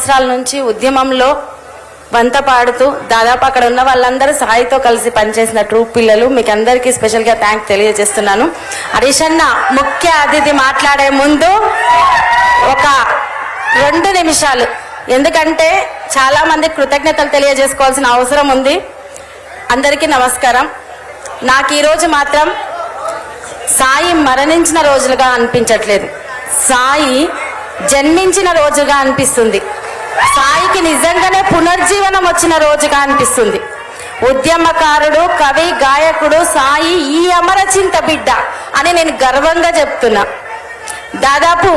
సంవత్సరాల నుంచి ఉద్యమంలో వంత పాడుతూ దాదాపు అక్కడ ఉన్న వాళ్ళందరూ సాయితో కలిసి పనిచేసిన ట్రూప్ పిల్లలు, మీకు అందరికీ స్పెషల్గా థ్యాంక్స్ తెలియజేస్తున్నాను. హరీష్ అన్న ముఖ్య అతిథి మాట్లాడే ముందు ఒక 2 నిమిషాలు, ఎందుకంటే చాలా మంది కృతజ్ఞతలు తెలియజేసుకోవాల్సిన అవసరం ఉంది. అందరికీ నమస్కారం. నాకు ఈరోజు మాత్రం సాయి మరణించిన రోజులుగా అనిపించట్లేదు, సాయి జన్మించిన రోజుగా అనిపిస్తుంది. సాయికి నిజంగానే పునర్జీవనం వచ్చిన రోజుగా అనిపిస్తుంది. ఉద్యమకారుడు, కవి, గాయకుడు సాయి ఈ అమరచింత బిడ్డ అని నేను గర్వంగా చెప్తున్నా. దాదాపు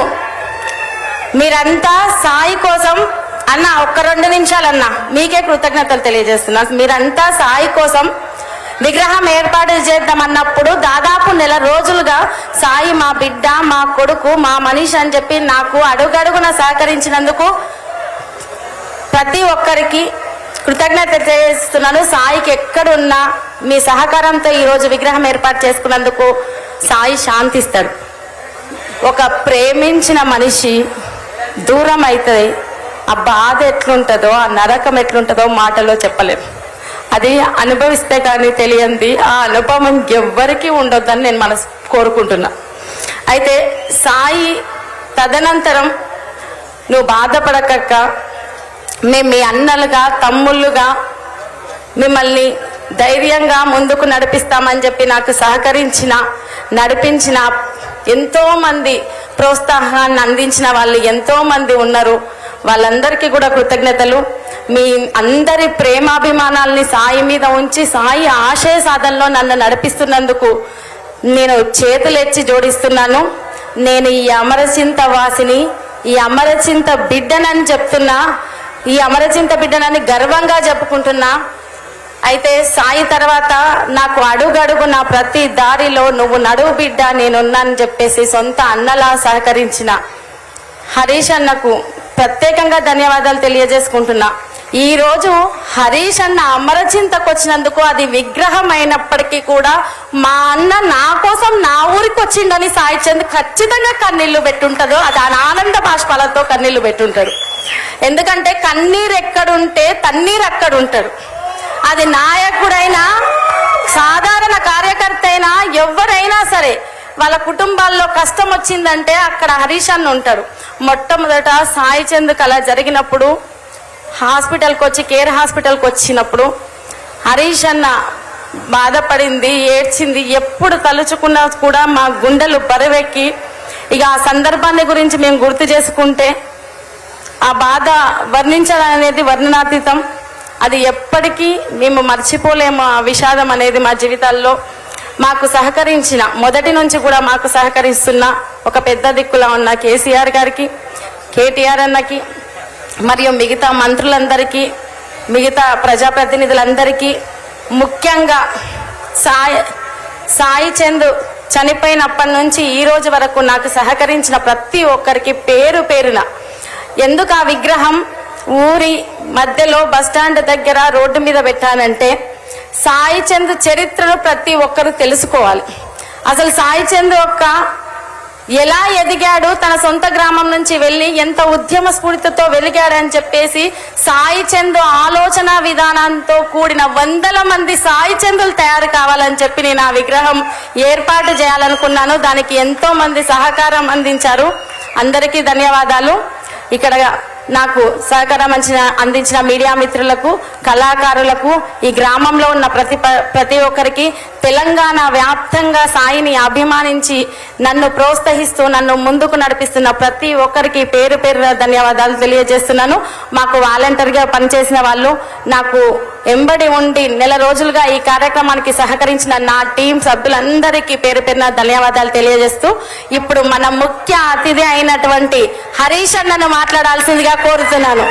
మీరంతా సాయి కోసం అన్న ఒక్క 2 నిమిషాలన్నా మీకే కృతజ్ఞతలు తెలియజేస్తున్నా. మీరంతా సాయి కోసం విగ్రహం ఏర్పాటు చేద్దామన్నప్పుడు దాదాపు 1 నెల రోజులుగా సాయి మా బిడ్డ, మా కొడుకు, మా మనిషి అని చెప్పి నాకు అడుగడుగున సహకరించినందుకు ప్రతి ఒక్కరికి కృతజ్ఞత తెలియజేస్తున్నాను. సాయికి ఎక్కడున్నా మీ సహకారంతో ఈరోజు విగ్రహం ఏర్పాటు చేసుకున్నందుకు సాయి శాంతిస్తాడు. ఒక ప్రేమించిన మనిషి దూరం అవుతుంది, ఆ బాధ ఎట్లుంటుందో, ఆ నరకం ఎట్లుంటుందో మాటలో చెప్పలేము. అది అనుభవిస్తే కానీ తెలియంది. ఆ అనుభవం ఎవ్వరికీ ఉండొద్దని నేను మనసు కోరుకుంటున్నా. అయితే సాయి తదనంతరం నువ్వు బాధపడక, మేము మీ అన్నలుగా, తమ్ముళ్ళుగా మిమ్మల్ని ధైర్యంగా ముందుకు నడిపిస్తామని చెప్పి నాకు నడిపించిన ఎంతోమంది, ప్రోత్సాహాన్ని అందించిన వాళ్ళు ఎంతోమంది ఉన్నారు. వాళ్ళందరికీ కూడా కృతజ్ఞతలు. మీ అందరి ప్రేమాభిమానాల్ని సాయి మీద ఉంచి సాయి ఆశయ సాధనలో నన్ను నడిపిస్తున్నందుకు నేను చేతులెచ్చి జోడిస్తున్నాను. నేను ఈ అమరచింత వాసిని, ఈ అమరచింత బిడ్డనని చెప్తున్నా, ఈ అమరచింత బిడ్డనని గర్వంగా చెప్పుకుంటున్నా. అయితే సాయి తర్వాత నాకు అడుగడుగు నా ప్రతి దారిలో నువ్వు నడువు బిడ్డ నేనున్నానని చెప్పేసి సొంత అన్నలా సహకరించిన హరీష్ అన్నకు ప్రత్యేకంగా ధన్యవాదాలు తెలియజేసుకుంటున్నా. ఈరోజు హరీష్ అన్న అమరచింతకు వచ్చినందుకు అది విగ్రహం అయినప్పటికీ కూడా మా అన్న నా కోసం నా ఊరికి వచ్చిండని సాయి చంద్ ఖచ్చితంగా కన్నీళ్లు పెట్టుంటాడు. అది ఆనంద బాష్పాలతో కన్నీళ్లు పెట్టుంటాడు. ఎందుకంటే కన్నీరు ఎక్కడుంటే తన్నీరు అక్కడ ఉంటాడు. అది నాయకుడైనా, సాధారణ కార్యకర్త అయినా, ఎవరైనా సరే వాళ్ళ కుటుంబాల్లో కష్టం వచ్చిందంటే అక్కడ హరీష్ అన్న ఉంటాడు. మొట్టమొదట సాయి చంద్కి అలా జరిగినప్పుడు హాస్పిటల్కి వచ్చి, కేర్ హాస్పిటల్కి వచ్చినప్పుడు హరీష్ అన్న బాధపడింది, ఏడ్చింది. ఎప్పుడు తలుచుకున్నా కూడా మా గుండెలు బరువెక్కి, ఇక ఆ సందర్భాన్ని గురించి మేము గుర్తు చేసుకుంటే ఆ బాధ వర్ణించడం అనేది వర్ణనాతీతం. అది ఎప్పటికీ మేము మర్చిపోలేము. ఆ విషాదం అనేది మా జీవితాల్లో మాకు సహకరించిన, మొదటి నుంచి కూడా మాకు సహకరిస్తున్న ఒక పెద్ద దిక్కులా ఉన్న కేసీఆర్ గారికి, కేటీఆర్ అన్నకి, మరియు మిగతా మంత్రులందరికీ, మిగతా ప్రజాప్రతినిధులందరికీ, ముఖ్యంగా సాయి చంద్ చనిపోయినప్పటి నుంచి ఈ రోజు వరకు నాకు సహకరించిన ప్రతి ఒక్కరికి పేరు పేరున. ఎందుకు ఆ విగ్రహం ఊరి మధ్యలో బస్టాండ్ దగ్గర రోడ్డు మీద పెట్టానంటే సాయి చంద్ చరిత్రను ప్రతి ఒక్కరు తెలుసుకోవాలి. అసలు సాయి చంద్ ఎలా ఎదిగాడు, తన సొంత గ్రామం నుంచి వెళ్ళి ఎంత ఉద్యమ స్ఫూర్తితో వెలిగాడని చెప్పేసి సాయి చంద్ ఆలోచన విధానంతో కూడిన 100 మంది సాయి చందులు తయారు కావాలని చెప్పి నేను ఆ విగ్రహం ఏర్పాటు చేయాలనుకున్నాను. దానికి ఎంతో మంది సహకారం అందించారు. అందరికీ ధన్యవాదాలు. ఇక్కడ నాకు సహకారం అందించిన మీడియా మిత్రులకు, కళాకారులకు, ఈ గ్రామంలో ఉన్న ప్రతి ఒక్కరికి, తెలంగాణ వ్యాప్తంగా సాయిని అభిమానించి నన్ను ప్రోత్సహిస్తూ నన్ను ముందుకు నడిపిస్తున్న ప్రతి ఒక్కరికి పేరు పేరున ధన్యవాదాలు తెలియజేస్తున్నాను. మాకు వాలంటీర్గా పనిచేసిన వాళ్ళు, నాకు ఎంబడి ఉండి 1 నెల రోజులుగా ఈ కార్యక్రమానికి సహకరించిన నా టీం సభ్యులందరికీ పేరు పేరున ధన్యవాదాలు తెలియజేస్తూ ఇప్పుడు మన ముఖ్య అతిథి అయినటువంటి హరీష్ అన్నను మాట్లాడాల్సిందిగా కోరుతున్నాను.